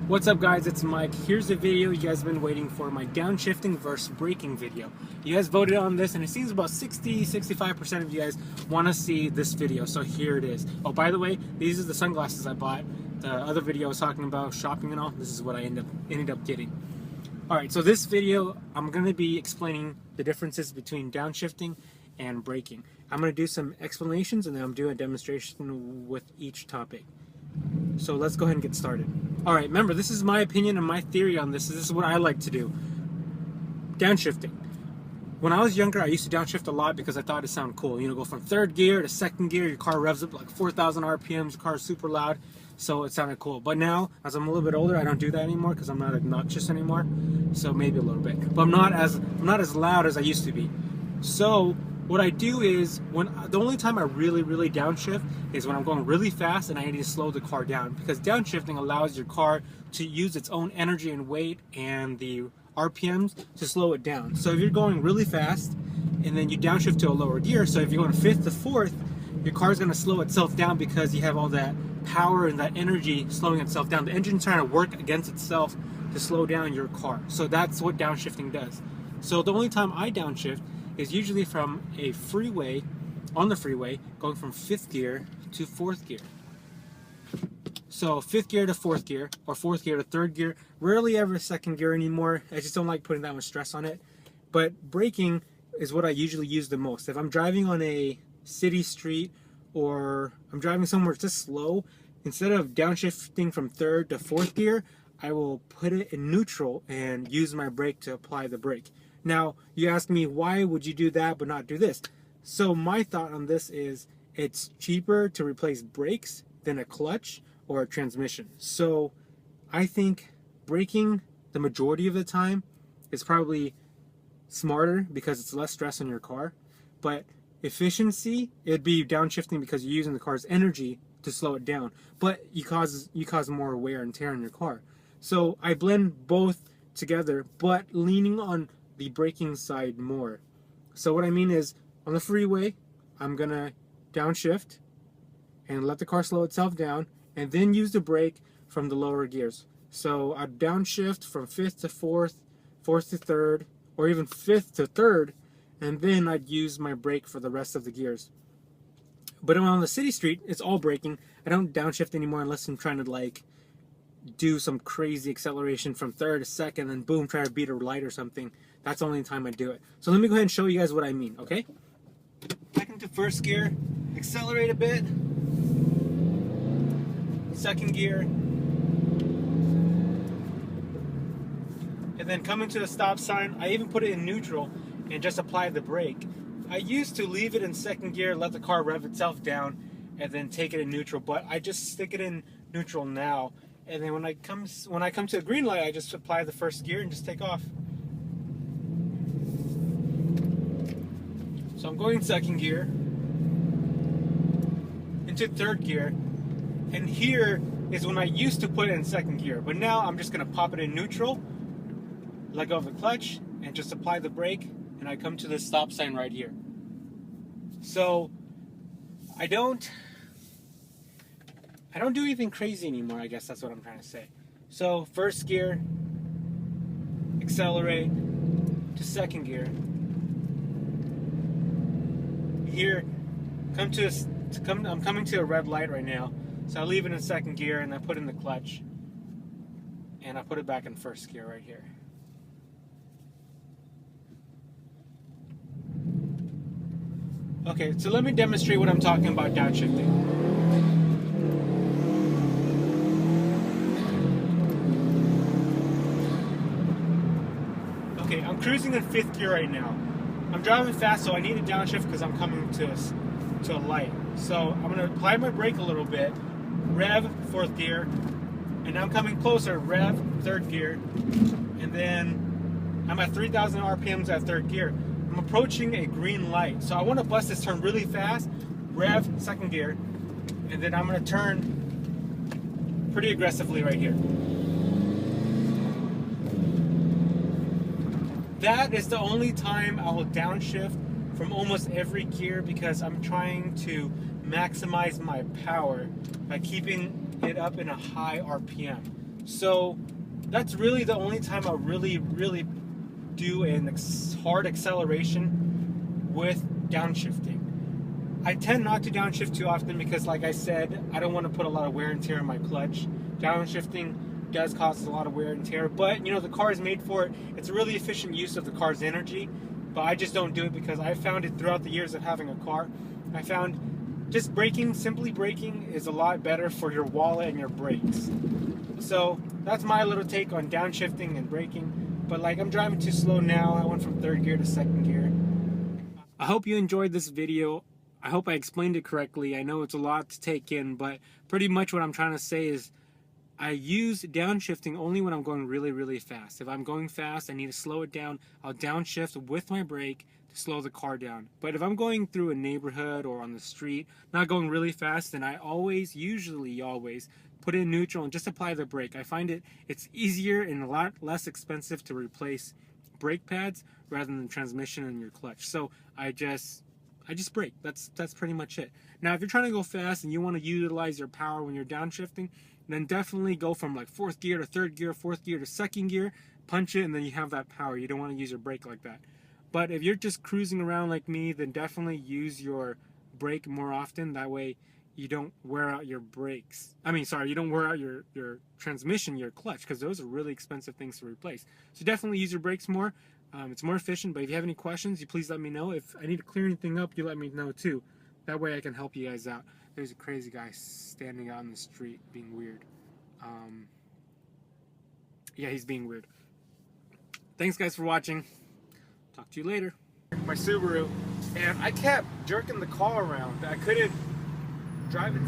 What's up guys, it's Mike. Here's the video you guys have been waiting for, my downshifting versus braking video. You guys voted on this and it seems about 60-65% of you guys want to see this video, so here it is. Oh, by the way, these are the sunglasses I bought. The other video I was talking about shopping and all, this is what I ended up getting. Alright, so this video I'm going to be explaining the differences between downshifting and braking. I'm going to do some explanations and then I'm doing a demonstration with each topic. So let's go ahead and get started. Alright, remember, this is my opinion and my theory on this. This is what I like to do. Downshifting. When I was younger, I used to downshift a lot because I thought it sounded cool. You know, go from third gear to second gear, your car revs up like 4,000 RPMs, your car is super loud, so it sounded cool. But now, as I'm a little bit older, I don't do that anymore because I'm not obnoxious anymore. So maybe a little bit. But I'm not as loud as I used to be. So what I do is, the only time I really downshift is when I'm going really fast and I need to slow the car down, because downshifting allows your car to use its own energy and weight and the RPMs to slow it down. So if you're going really fast and then you downshift to a lower gear, so if you're going 5th to 4th, your car's going to slow itself down because you have all that power and that energy slowing itself down. The engine's trying to work against itself to slow down your car. So that's what downshifting does. So the only time I downshift is usually from a freeway, on the freeway, going from 5th gear to 4th gear. So 5th gear to 4th gear, or 4th gear to 3rd gear, rarely ever 2nd gear anymore. I just don't like putting that much stress on it. But braking is what I usually use the most. If I'm driving on a city street or I'm driving somewhere just slow, instead of downshifting from 3rd to 4th gear, I will put it in neutral and use my brake to apply the brake. Now, you ask me, why would you do that but not do this? So my thought on this is, it's cheaper to replace brakes than a clutch or a transmission. So I think braking the majority of the time is probably smarter because it's less stress on your car. But efficiency, it'd be downshifting because you're using the car's energy to slow it down. But you cause more wear and tear on your car. So I blend both together, but leaning on the braking side more. So what I mean is, on the freeway, I'm gonna downshift and let the car slow itself down and then use the brake from the lower gears. So I'd downshift from 5th to 4th, 4th to 3rd, or even 5th to 3rd, and then I'd use my brake for the rest of the gears. But on the city street, it's all braking. I don't downshift anymore unless I'm trying to like do some crazy acceleration from 3rd to 2nd and boom, try to beat a light or something. That's the only time I do it. So let me go ahead and show you guys what I mean, okay? Back into 1st gear, accelerate a bit. 2nd gear. And then come into the stop sign. I even put it in neutral and just apply the brake. I used to leave it in 2nd gear, let the car rev itself down, and then take it in neutral, but I just stick it in neutral now. And then when I come to a green light, I just apply the 1st gear and just take off. So I'm going 2nd gear into 3rd gear, and here is when I used to put it in 2nd gear, but now I'm just gonna pop it in neutral, let go of the clutch, and just apply the brake, and I come to this stop sign right here. So I don't do anything crazy anymore, I guess that's what I'm trying to say. So 1st gear, accelerate to 2nd gear. Here, I'm coming to a red light right now, so I leave it in 2nd gear and I put in the clutch, and I put it back in 1st gear right here. Okay, so let me demonstrate what I'm talking about downshifting. Okay, I'm cruising in 5th gear right now. I'm driving fast, so I need to downshift because I'm coming to a light. So I'm going to apply my brake a little bit, rev 4th gear, and now I'm coming closer, rev 3rd gear, and then I'm at 3,000 RPMs at 3rd gear. I'm approaching a green light, so I want to bust this turn really fast, rev 2nd gear, and then I'm going to turn pretty aggressively right here. That is the only time I will downshift from almost every gear because I'm trying to maximize my power by keeping it up in a high RPM. So that's really the only time I really do an hard acceleration with downshifting. I tend not to downshift too often because, like I said, I don't want to put a lot of wear and tear on my clutch. Downshifting does cause a lot of wear and tear, but you know, the car is made for it. It's a really efficient use of the car's energy, but I just don't do it because I found it throughout the years of having a car. I found just simply braking is a lot better for your wallet and your brakes. So that's my little take on downshifting and braking. But like, I'm driving too slow now. I went from 3rd gear to 2nd gear. I hope you enjoyed this video. I hope I explained it correctly. I know it's a lot to take in, but pretty much what I'm trying to say is I use downshifting only when I'm going really fast. If I'm going fast, I need to slow it down. I'll downshift with my brake to slow the car down. But if I'm going through a neighborhood or on the street, not going really fast, then I usually always put it in neutral and just apply the brake. I find it's easier and a lot less expensive to replace brake pads rather than transmission and your clutch. So I just brake. That's pretty much it. Now, if you're trying to go fast and you want to utilize your power when you're downshifting, then definitely go from like 4th gear to 3rd gear, 4th gear to 2nd gear, punch it, and then you have that power. You don't want to use your brake like that. But if you're just cruising around like me, then definitely use your brake more often. That way you don't wear out your brakes. You don't wear out your transmission, your clutch, because those are really expensive things to replace. So definitely use your brakes more. It's more efficient, but if you have any questions, you please let me know. If I need to clear anything up, you let me know too. That way I can help you guys out. There's a crazy guy standing out in the street being weird. Yeah, he's being weird. Thanks guys for watching. Talk to you later. My Subaru, and I kept jerking the car around. I couldn't drive it.